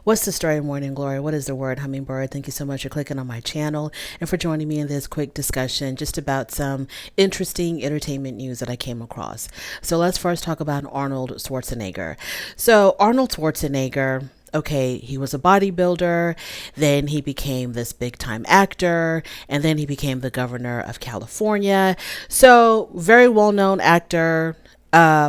What's the story, Morning Glory? What is the word, Hummingbird? Thank you so much for clicking on my channel and for joining me in this quick discussion just about some interesting entertainment news that I came across. So let's first talk about Arnold Schwarzenegger. So Arnold Schwarzenegger, okay, he was a bodybuilder, then he became this big time actor, and then he became the governor of California. So, very well known actor,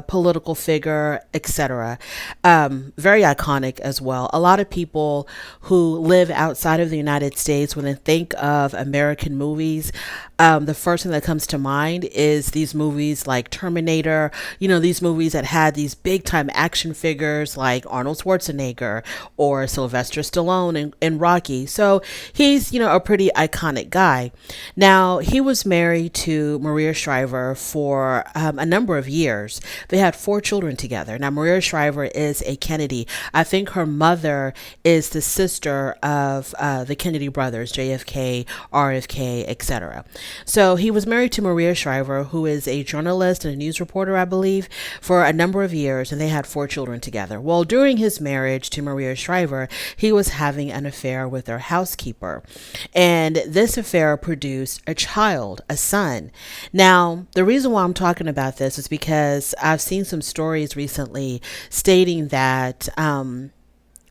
political figure, etc. Very iconic as well. A lot of people who live outside of the United States, when they think of American movies, the first thing that comes to mind is these movies like Terminator, these movies that had these big time action figures like Arnold Schwarzenegger or Sylvester Stallone in Rocky. So he's, a pretty iconic guy. Now, he was married to Maria Shriver for a number of years. They had 4 children together. Now, Maria Shriver is a Kennedy. I think her mother is the sister of the Kennedy brothers, JFK, RFK, etc. So he was married to Maria Shriver, who is a journalist and a news reporter, I believe, for a number of years, and they had 4 children together. Well, during his marriage to Maria Shriver, he was having an affair with their housekeeper, and this affair produced a child, a son. Now, the reason why I'm talking about this is because I've seen some stories recently stating that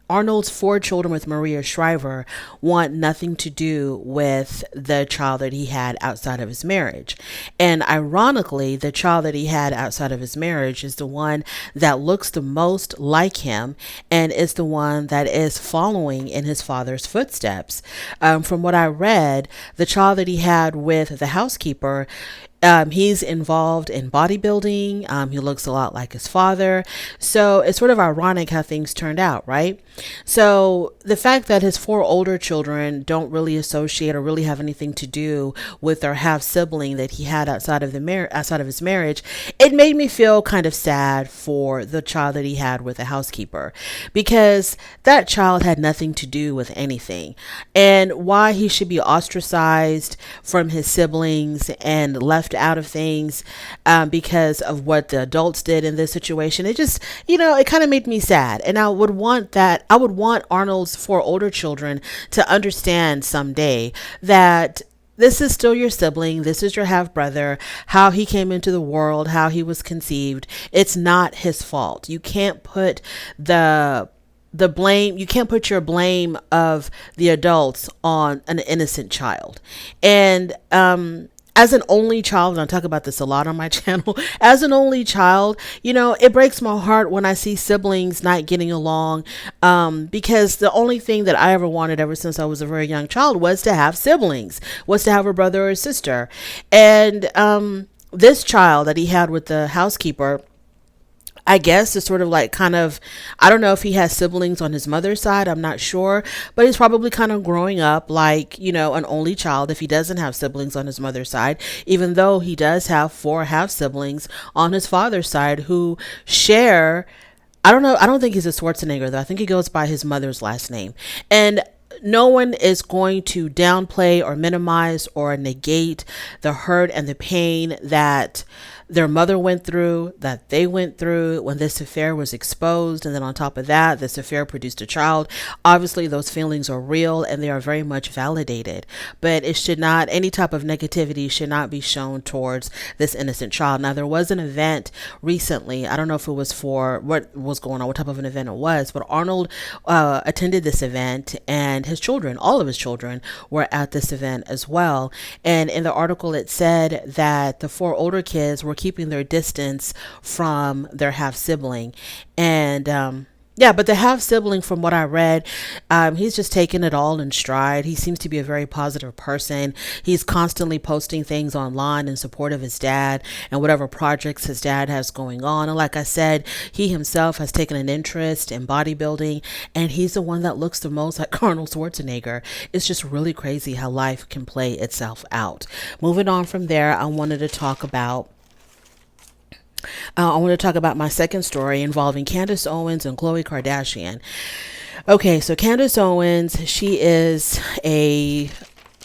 Arnold's 4 children with Maria Shriver want nothing to do with the child that he had outside of his marriage. And ironically, the child that he had outside of his marriage is the one that looks the most like him and is the one that is following in his father's footsteps. From what I read, the child that he had with the housekeeper, he's involved in bodybuilding. He looks a lot like his father. So it's sort of ironic how things turned out, right? So the fact that his 4 older children don't really associate or really have anything to do with their half sibling that he had outside of his marriage, it made me feel kind of sad for the child that he had with the housekeeper, because that child had nothing to do with anything. And why he should be ostracized from his siblings and left out of things because of what the adults did in this situation. It just, it kind of made me sad. And I would want Arnold's 4 older children to understand someday that this is still your sibling. This is your half brother. How he came into the world, how he was conceived. It's not his fault. You can't put you can't put your blame of the adults on an innocent child. And as an only child, and I talk about this a lot on my channel, as an only child, it breaks my heart when I see siblings not getting along, because the only thing that I ever wanted ever since I was a very young child was to have siblings, was to have a brother or a sister. And this child that he had with the housekeeper, I guess is sort of like I don't know if he has siblings on his mother's side. I'm not sure, but he's probably kind of growing up like, an only child if he doesn't have siblings on his mother's side, even though he does have 4 half siblings on his father's side who share, I don't know. I don't think he's a Schwarzenegger though. I think he goes by his mother's last name. And no one is going to downplay or minimize or negate the hurt and the pain that their mother went through, that they went through when this affair was exposed. And then on top of that, this affair produced a child. Obviously, those feelings are real and they are very much validated. But any type of negativity should not be shown towards this innocent child. Now, there was an event recently. I don't know if it was for what was going on, what type of an event it was, but Arnold attended this event, and his children, all of his children, were at this event as well. And in the article, it said that the 4 older kids were keeping their distance from their half sibling. And but the half sibling, from what I read, he's just taking it all in stride. He seems to be a very positive person. He's constantly posting things online in support of his dad and whatever projects his dad has going on. And like I said, he himself has taken an interest in bodybuilding, and he's the one that looks the most like Arnold Schwarzenegger. It's just really crazy how life can play itself out. Moving on from there, I wanted to talk about my second story involving Candace Owens and Khloe Kardashian. Okay, so Candace Owens, she is a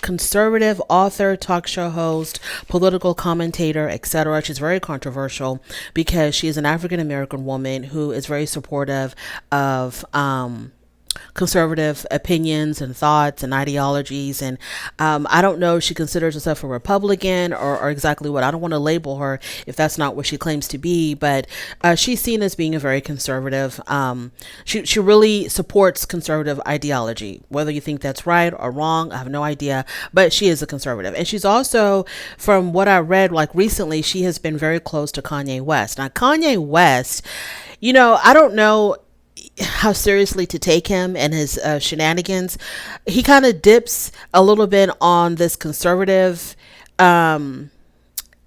conservative author, talk show host, political commentator, etc. She's very controversial because she is an African American woman who is very supportive of conservative opinions and thoughts and ideologies. And I don't know if she considers herself a Republican or exactly what. I don't want to label her if that's not what she claims to be, but she's seen as being a very conservative. She really supports conservative ideology. Whether you think that's right or wrong, I have no idea, but she is a conservative. And she's also, from what I read, like recently, she has been very close to Kanye West. Now, Kanye West, I don't know how seriously to take him and his shenanigans. He kind of dips a little bit on this conservative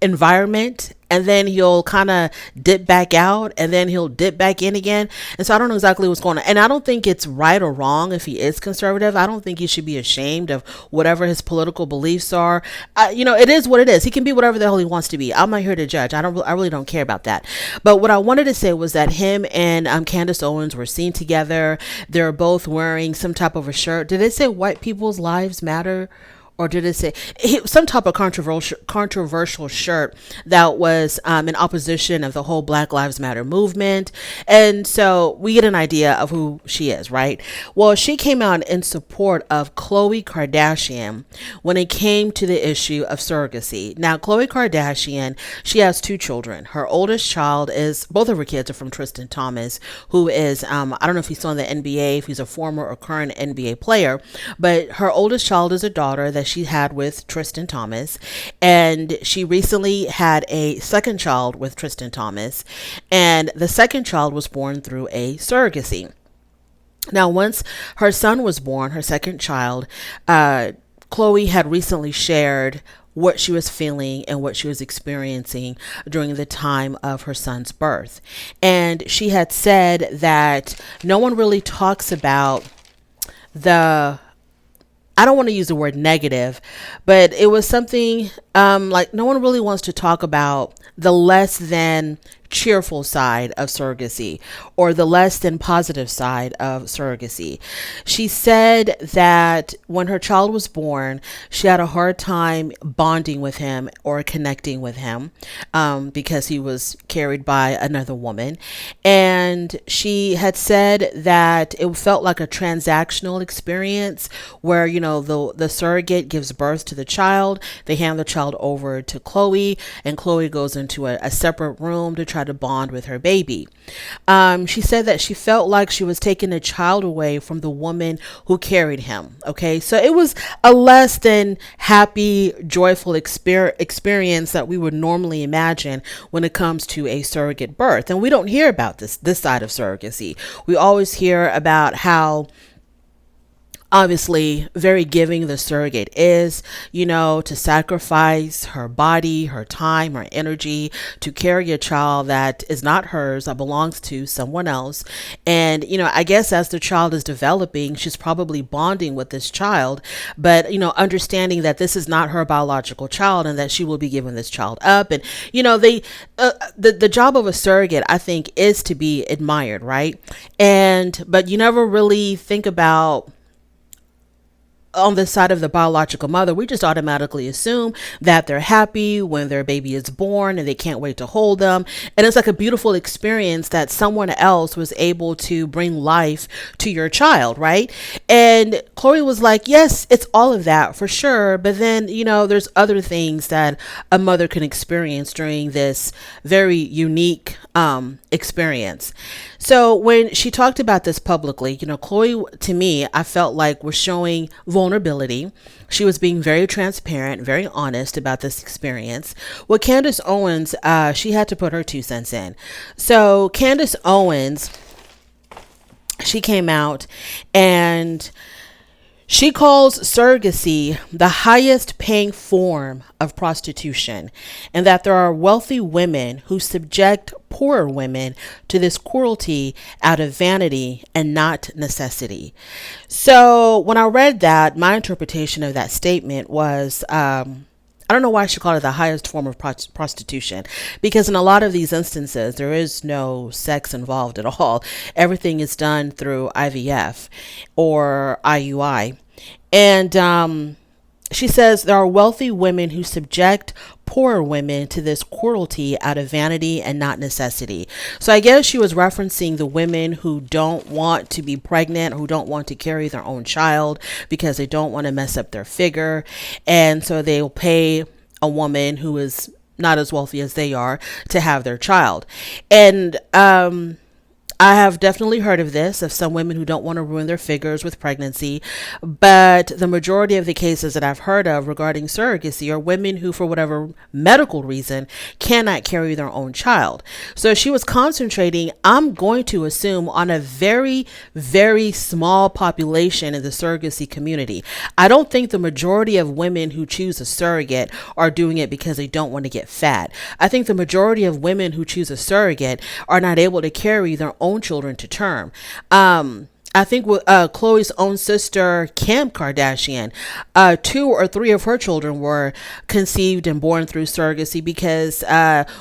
environment, and then he'll kind of dip back out, and then he'll dip back in again. And so I don't know exactly what's going on. And I don't think it's right or wrong if he is conservative. I don't think he should be ashamed of whatever his political beliefs are. It is what it is. He can be whatever the hell he wants to be. I'm not here to judge. I really don't care about that. But what I wanted to say was that him and Candace Owens were seen together. They're both wearing some type of a shirt. Did it say white people's lives matter? Or did it say some type of controversial shirt that was in opposition of the whole Black Lives Matter movement? And so we get an idea of who she is, right? Well, she came out in support of Khloe Kardashian when it came to the issue of surrogacy. Now, Khloe Kardashian, she has two children. Her oldest child is, both of her kids are from Tristan Thompson, who is, I don't know if he's still in the NBA, if he's a former or current NBA player, but her oldest child is a daughter that she had with Tristan Thompson, and she recently had a second child with Tristan Thompson, and the second child was born through a surrogacy. Now, once her son was born, her second child, Khloe had recently shared what she was feeling and what she was experiencing during the time of her son's birth. And she had said that no one really talks about I don't want to use the word negative, but it was something like no one really wants to talk about the less than cheerful side of surrogacy, or the less than positive side of surrogacy. She said that when her child was born, she had a hard time bonding with him or connecting with him because he was carried by another woman. And she had said that it felt like a transactional experience where, the surrogate gives birth to the child, they hand the child over to Khloe, and Khloe goes into a separate room to try to bond with her baby. She said that she felt like she was taking a child away from the woman who carried him. Okay, so it was a less than happy, joyful experience that we would normally imagine when it comes to a surrogate birth. And we don't hear about this side of surrogacy. We always hear about how obviously very giving the surrogate is, to sacrifice her body, her time, her energy to carry a child that is not hers, that belongs to someone else. And, I guess as the child is developing, she's probably bonding with this child, but, understanding that this is not her biological child and that she will be giving this child up. And, the job of a surrogate, I think, is to be admired, right? But you never really think about on the side of the biological mother. We just automatically assume that they're happy when their baby is born and they can't wait to hold them. And it's like a beautiful experience that someone else was able to bring life to your child, right? And Khloe was like, yes, it's all of that for sure. But then, there's other things that a mother can experience during this very unique experience. So when she talked about this publicly, Khloe, to me, I felt like was showing vulnerability. She was being very transparent, very honest about this experience. Well, Candace Owens, she had to put her 2 cents in. So Candace Owens, she came out and she calls surrogacy the highest paying form of prostitution, and that there are wealthy women who subject poorer women to this cruelty out of vanity and not necessity. So when I read that, my interpretation of that statement was, I don't know why she called it the highest form of prostitution, because in a lot of these instances, there is no sex involved at all. Everything is done through IVF or IUI. And She says there are wealthy women who subject poorer women to this cruelty out of vanity and not necessity. So I guess she was referencing the women who don't want to be pregnant, who don't want to carry their own child because they don't want to mess up their figure. And so they'll pay a woman who is not as wealthy as they are to have their child. And I have definitely heard of this, of some women who don't want to ruin their figures with pregnancy, but the majority of the cases that I've heard of regarding surrogacy are women who, for whatever medical reason, cannot carry their own child. So she was concentrating, I'm going to assume, on a very, very small population in the surrogacy community. I don't think the majority of women who choose a surrogate are doing it because they don't want to get fat. I think the majority of women who choose a surrogate are not able to carry their own children to term. I think with Khloe's own sister, Kim Kardashian, 2 or 3 of her children were conceived and born through surrogacy because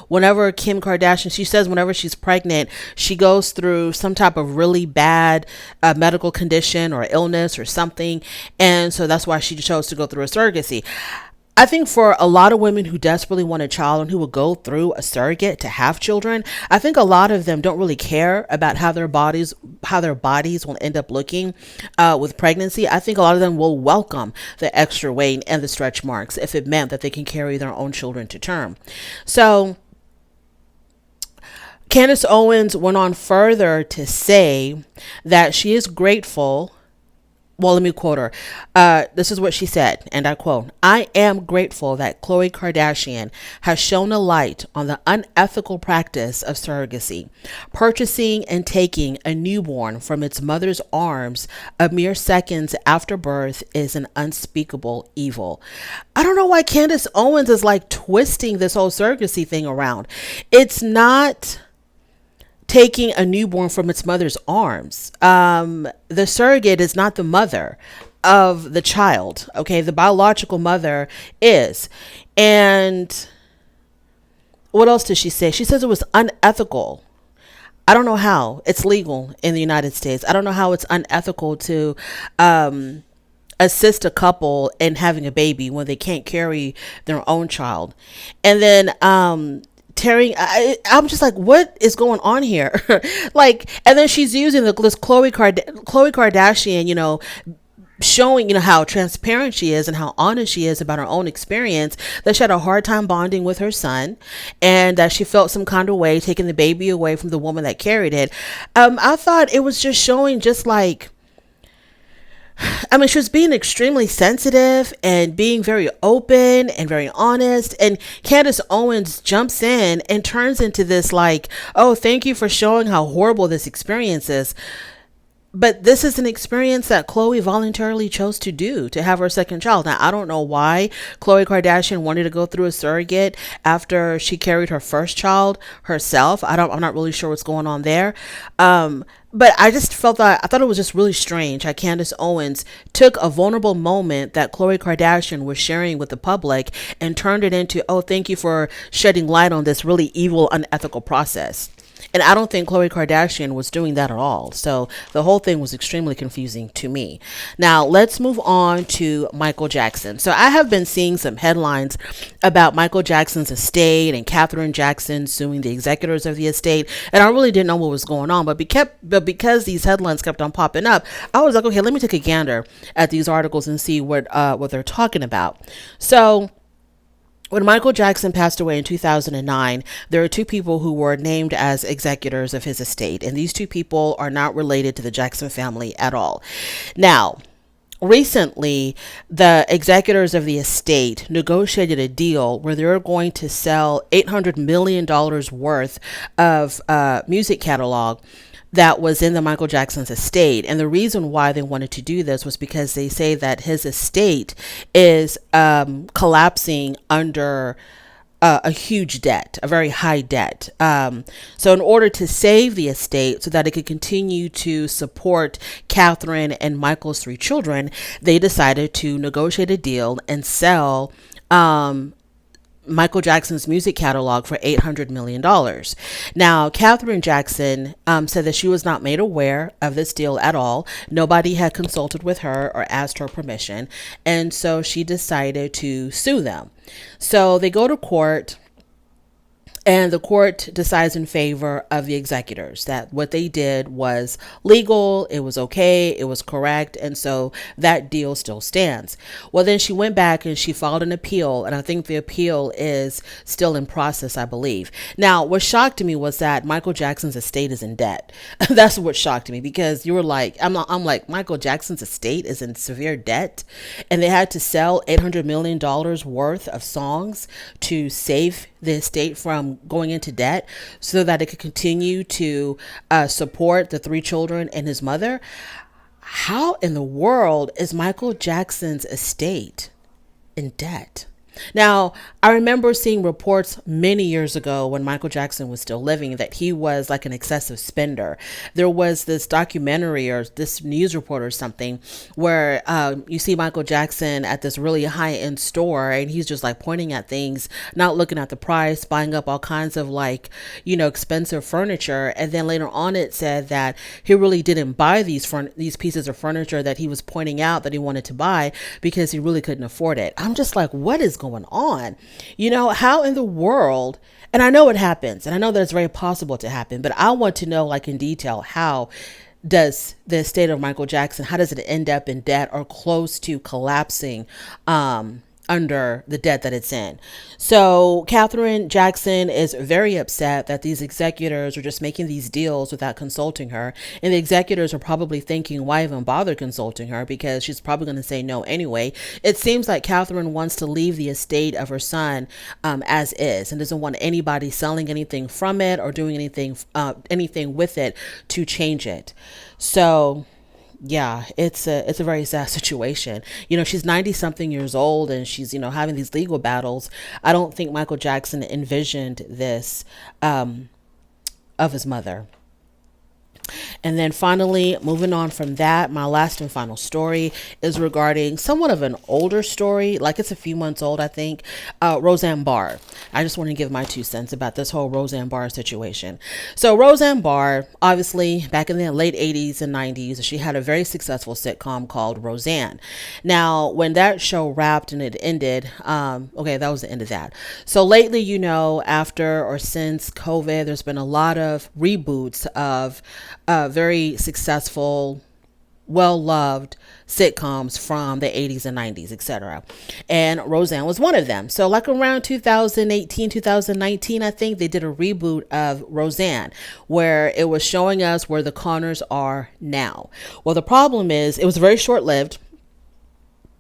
whenever Kim Kardashian, she says whenever she's pregnant, she goes through some type of really bad medical condition or illness or something. And so that's why she chose to go through a surrogacy. I think for a lot of women who desperately want a child and who will go through a surrogate to have children, I think a lot of them don't really care about how their bodies will end up looking with pregnancy. I think a lot of them will welcome the extra weight and the stretch marks if it meant that they can carry their own children to term. So Candace Owens went on further to say that she is grateful. Well, let me quote her. This is what she said, and I quote, "I am grateful that Khloe Kardashian has shown a light on the unethical practice of surrogacy. Purchasing and taking a newborn from its mother's arms a mere seconds after birth is an unspeakable evil." I don't know why Candace Owens is like twisting this whole surrogacy thing around. It's not taking a newborn from its mother's arms. The surrogate is not the mother of the child. Okay. The biological mother is. And what else did she say? She says it was unethical. I don't know how. It's legal in the United States. I don't know how it's unethical to assist a couple in having a baby when they can't carry their own child. And then I'm just like, what is going on here? Like, and then she's using this Khloe Kardashian, showing, how transparent she is and how honest she is about her own experience, that she had a hard time bonding with her son and that she felt some kind of way taking the baby away from the woman that carried it. I thought it was just showing just like, she was being extremely sensitive and being very open and very honest. And Candace Owens jumps in and turns into this like, oh, thank you for showing how horrible this experience is. But this is an experience that Khloe voluntarily chose to do, to have her second child. Now, I don't know why Khloe Kardashian wanted to go through a surrogate after she carried her first child herself. I'm not really sure what's going on there. But I just I thought it was just really strange how Candace Owens took a vulnerable moment that Khloe Kardashian was sharing with the public and turned it into, oh, thank you for shedding light on this really evil, unethical process. And I don't think Khloe Kardashian was doing that at all. So the whole thing was extremely confusing to me. Now, let's move on to Michael Jackson. So I have been seeing some headlines about Michael Jackson's estate and Katherine Jackson suing the executors of the estate. And I really didn't know what was going on. But because these headlines kept on popping up, I was like, okay, let me take a gander at these articles and see what they're talking about. So when Michael Jackson passed away in 2009, there are 2 people who were named as executors of his estate. And these 2 people are not related to the Jackson family at all. Now, recently, the executors of the estate negotiated a deal where they're going to sell $800 million worth of music catalog that was in the Michael Jackson's estate. And the reason why they wanted to do this was because they say that his estate is collapsing under a huge debt, a very high debt. So in order to save the estate so that it could continue to support Catherine and Michael's 3 children, they decided to negotiate a deal and sell Michael Jackson's music catalog for $800 million. Now, Katherine Jackson said that she was not made aware of this deal at all. Nobody had consulted with her or asked her permission. And so she decided to sue them. So they go to court. And the court decides in favor of the executors, that what they did was legal, it was okay, it was correct, and so that deal still stands. Well, then she went back and she filed an appeal, and I think the appeal is still in process, I believe. Now, what shocked me was that Michael Jackson's estate is in debt. That's what shocked me, because you were like, I'm like, Michael Jackson's estate is in severe debt, and they had to sell $800 million worth of songs to save the estate from going into debt so that it could continue to support the 3 children and his mother. How in the world is Michael Jackson's estate in debt? Now, I remember seeing reports many years ago when Michael Jackson was still living that he was like an excessive spender. There was this documentary or this news report or something where you see Michael Jackson at this really high-end store, and he's just like pointing at things, not looking at the price, buying up all kinds of like, expensive furniture. And then later on it said that he really didn't buy these pieces of furniture that he was pointing out that he wanted to buy because he really couldn't afford it. I'm just like, what is going on? How in the world? And I know it happens, and I know that it's very possible to happen, but I want to know, like, in detail, how does the estate of Michael Jackson, how does it end up in debt or close to collapsing under the debt that it's in? So Katherine Jackson is very upset that these executors are just making these deals without consulting her. And the executors are probably thinking, why even bother consulting her? Because she's probably going to say no anyway. It seems like Katherine wants to leave the estate of her son as is, and doesn't want anybody selling anything from it or doing anything with it to change it. So yeah, it's a very sad situation. She's 90 something years old, and she's, having these legal battles. I don't think Michael Jackson envisioned this of his mother. And then finally, moving on from that, my last and final story is regarding somewhat of an older story. Like, it's a few months old, I think. Roseannebarr. I just want to give my 2 cents about this whole Roseannebarr situation. So Roseannebarr, obviously, back in the late 80s and 90s, she had a very successful sitcom called Roseanne. Now, when that show wrapped and it ended, okay, that was the end of that. So lately, after or since COVID, there's been a lot of reboots of very successful, well-loved sitcoms from the 80s and 90s, etc. And Roseanne was one of them. So like around 2018, 2019, I think they did a reboot of Roseanne where it was showing us where the Connors are now. Well, the problem is it was very short-lived.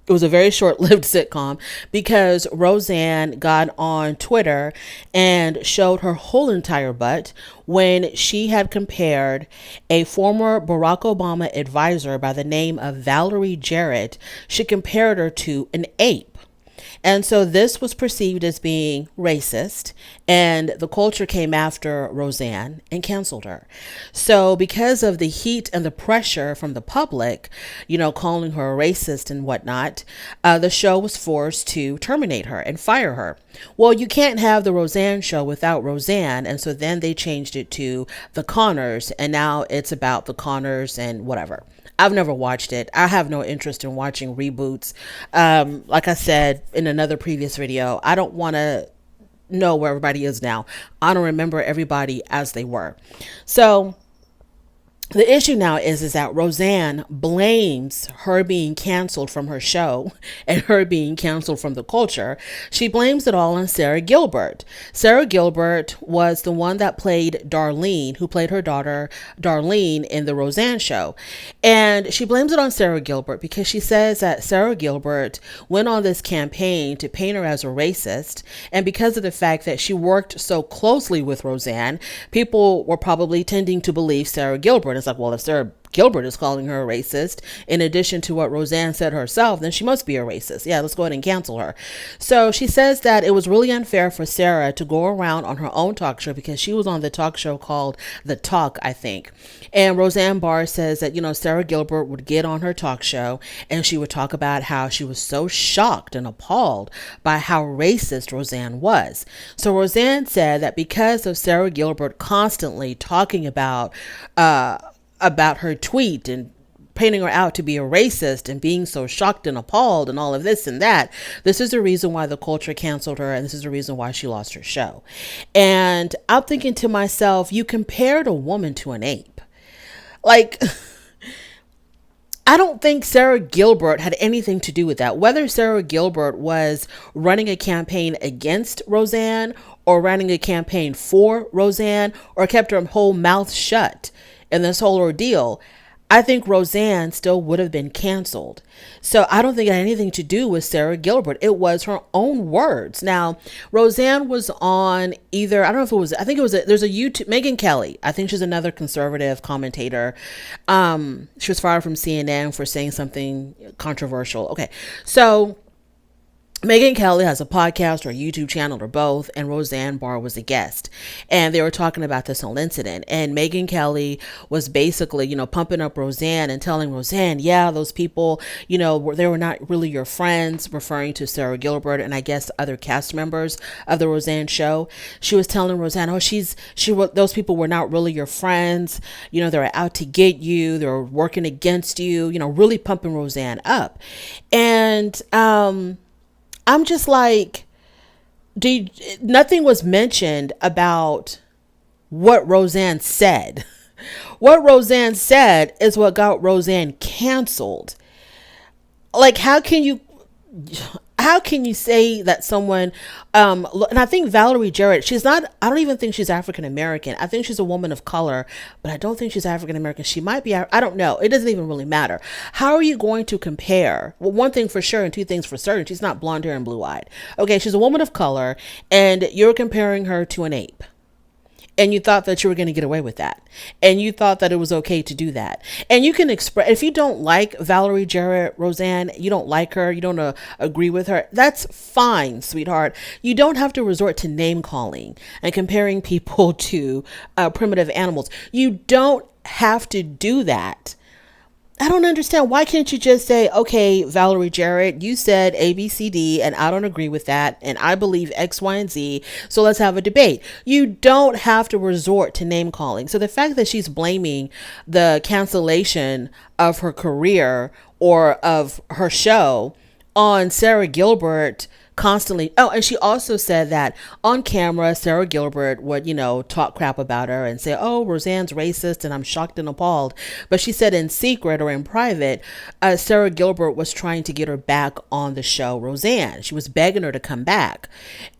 It was a very short-lived sitcom because Roseanne got on Twitter and showed her whole entire butt when she had compared a former Barack Obama advisor by the name of Valerie Jarrett. She compared her to an ape. And so this was perceived as being racist, and the culture came after Roseanne and canceled her. So because of the heat and the pressure from the public, calling her a racist and whatnot, the show was forced to terminate her and fire her. Well, you can't have the Roseanne show without Roseanne, and so then they changed it to The Connors, and now it's about the Connors and whatever. I've never watched it. I have no interest in watching reboots. Like I said in another previous video, I don't want to know where everybody is now. I don't remember everybody as they were. So the issue now is that Roseanne blames her being canceled from her show and her being canceled from the culture. She blames it all on Sarah Gilbert. Sarah Gilbert was the one that played Darlene, who played her daughter Darlene in the Roseanne show. And she blames it on Sarah Gilbert because she says that Sarah Gilbert went on this campaign to paint her as a racist. And because of the fact that she worked so closely with Roseanne, people were probably tending to believe Sarah Gilbert. It's like, well, if Sarah Gilbert is calling her a racist, in addition to what Roseanne said herself, then she must be a racist. Yeah, let's go ahead and cancel her. So she says that it was really unfair for Sarah to go around on her own talk show because she was on the talk show called The Talk, I think. And Roseanne Barr says that, Sarah Gilbert would get on her talk show and she would talk about how she was so shocked and appalled by how racist Roseanne was. So Roseanne said that because of Sarah Gilbert constantly talking about her tweet and painting her out to be a racist and being so shocked and appalled and all of this and that, this is the reason why the culture canceled her, and this is the reason why she lost her show. And I'm thinking to myself, you compared a woman to an ape. Like, I don't think Sarah Gilbert had anything to do with that. Whether Sarah Gilbert was running a campaign against Roseanne or running a campaign for Roseanne or kept her whole mouth shut in this whole ordeal, I think Roseanne still would have been canceled. So I don't think it had anything to do with Sarah Gilbert. It was her own words. Now, Roseanne was on either, I don't know if it was, I think it was, there's a YouTube, Megyn Kelly. I think she's another conservative commentator. She was fired from CNN for saying something controversial. Okay. So Megyn Kelly has a podcast or a YouTube channel or both, and Roseanne Barr was a guest. And they were talking about this whole incident. And Megyn Kelly was basically, pumping up Roseanne and telling Roseanne, yeah, those people, they were not really your friends, referring to Sarah Gilbert and I guess other cast members of the Roseanne show. She was telling Roseanne, those people were not really your friends. They were out to get you. They were working against you, really pumping Roseanne up. And, I'm just like, nothing was mentioned about what Roseanne said. What Roseanne said is what got Roseanne canceled. Like, how can you say that someone, and I think Valerie Jarrett, I don't even think she's African American. I think she's a woman of color, but I don't think she's African American. She might be, I don't know. It doesn't even really matter. How are you going to compare? Well, one thing for sure and two things for certain, she's not blonde hair and blue eyed. Okay, she's a woman of color and you're comparing her to an ape. And you thought that you were going to get away with that. And you thought that it was okay to do that. And you can express, if you don't like Valerie Jarrett, Roseanne, you don't like her, you don't agree with her, that's fine, sweetheart. You don't have to resort to name calling and comparing people to primitive animals. You don't have to do that. I don't understand. Why can't you just say, okay, Valerie Jarrett, you said A, B, C, D, and I don't agree with that. And I believe X, Y, and Z. So let's have a debate. You don't have to resort to name calling. So the fact that she's blaming the cancellation of her career or of her show on Sarah Gilbert constantly. Oh, and she also said that on camera, Sarah Gilbert would, talk crap about her and say, oh, Roseanne's racist and I'm shocked and appalled. But she said in secret or in private, Sarah Gilbert was trying to get her back on the show, Roseanne. She was begging her to come back.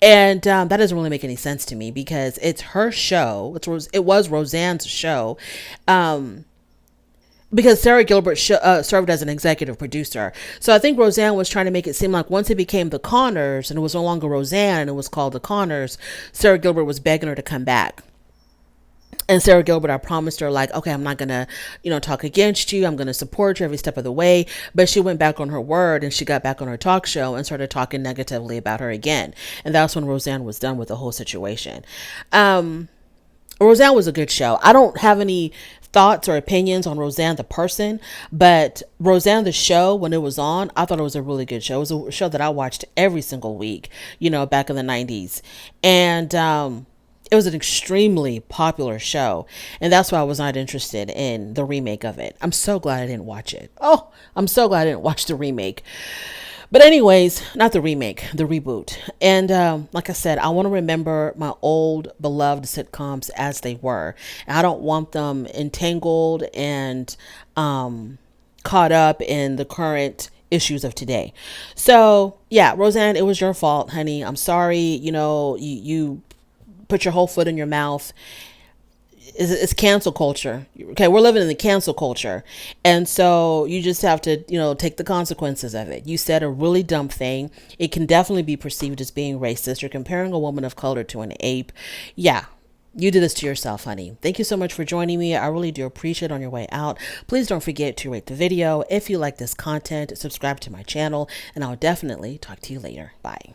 And that doesn't really make any sense to me because it's her show. It was Roseanne's show. Because Sarah Gilbert served as an executive producer. So I think Roseanne was trying to make it seem like once it became the Connors and it was no longer Roseanne and it was called the Connors, Sarah Gilbert was begging her to come back. And Sarah Gilbert, I promised her like, okay, I'm not going to, talk against you. I'm going to support you every step of the way. But she went back on her word and she got back on her talk show and started talking negatively about her again. And that's when Roseanne was done with the whole situation. Roseanne was a good show. I don't have any thoughts or opinions on Roseanne the person, but Roseanne the show, when it was on, I thought it was a really good show. It was a show that I watched every single week, back in the 90s. And it was an extremely popular show. And that's why I was not interested in the remake of it. I'm so glad I didn't watch it. Oh, I'm so glad I didn't watch the remake. But anyways, not the remake, the reboot. And like I said, I want to remember my old beloved sitcoms as they were. And I don't want them entangled and caught up in the current issues of today. So yeah, Roseanne, it was your fault, honey. I'm sorry. You put your whole foot in your mouth. It's cancel culture. Okay, we're living in the cancel culture. And so you just have to, take the consequences of it. You said a really dumb thing. It can definitely be perceived as being racist. You're comparing a woman of color to an ape. Yeah, You did this to yourself, honey. Thank you so much for joining me. I really do appreciate it on your way out. Please don't forget to rate the video. If you like this content, subscribe to my channel, and I'll definitely talk to you later. Bye.